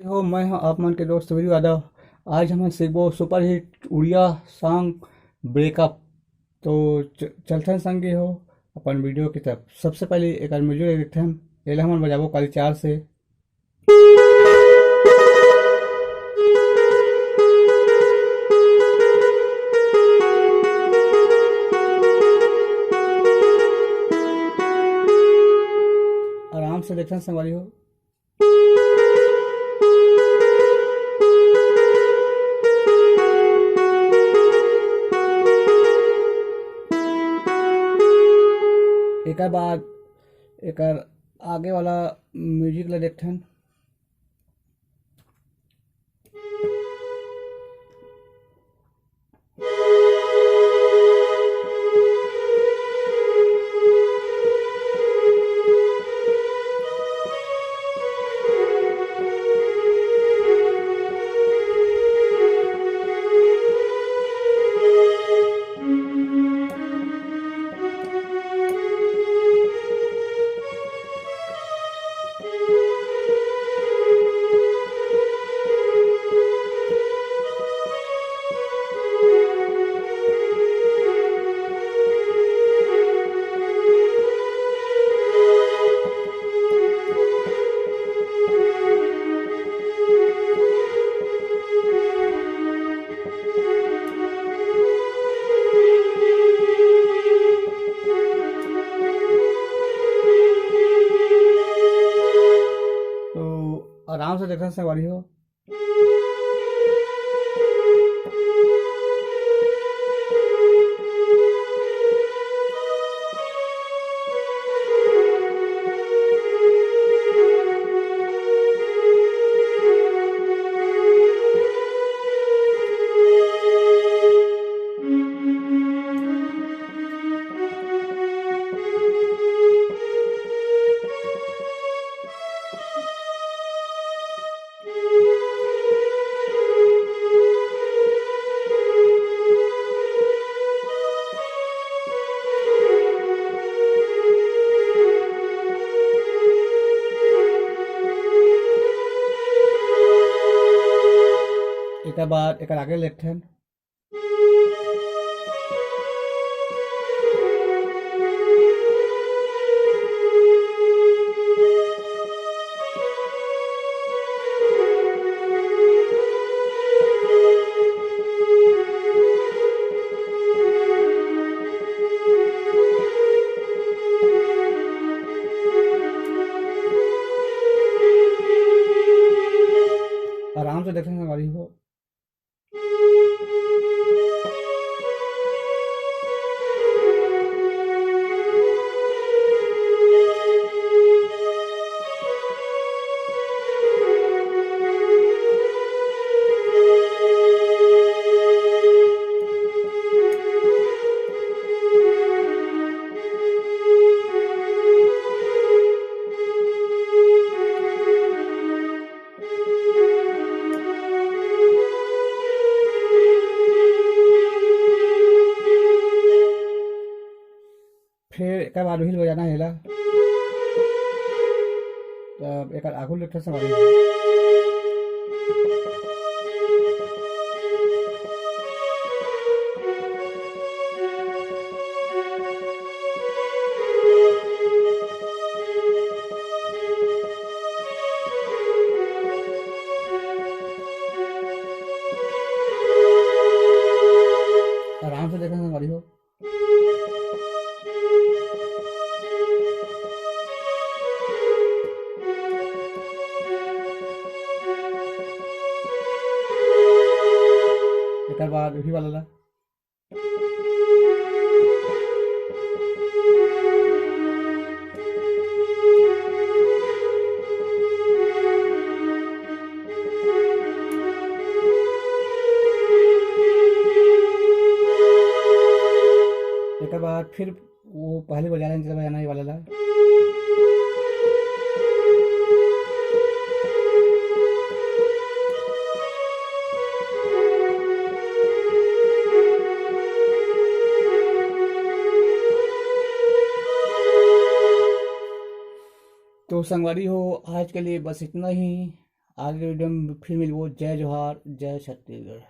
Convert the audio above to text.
हो मैं हूं आप मन के दोस्त वीरू यादव। आज हम सीखबो super hit Odia song breakup. तो चलते हैं संगे हो अपन वीडियो की तरफ। सबसे पहले एक म्यूजिक देखते हैं। एला हमन बजाबो काली चार से। आराम से देखते हैं संगवारी हो। एक बाद एक आगे वाला म्यूजिक ला देखते हैं। तो आराम से देखते हैं संगवारी हो। एक बाद एक आगे देखते हैं। आराम से देखते हैं संगवारी हो। फिर एक बार वही बजाना हेला। तब एक आगू देखते हैं संगवारी हो। आराम से देखते हैं संगवारी हो। एक बाद वही वाला ला। एक बाद फिर वो पहले बजाना जितना बजाना ये वाला ला। तो संगवारी हो आज के लिए बस इतना ही। आगे वीडियो में फिर मिलबो। जय जोहार, जय छत्तीसगढ़।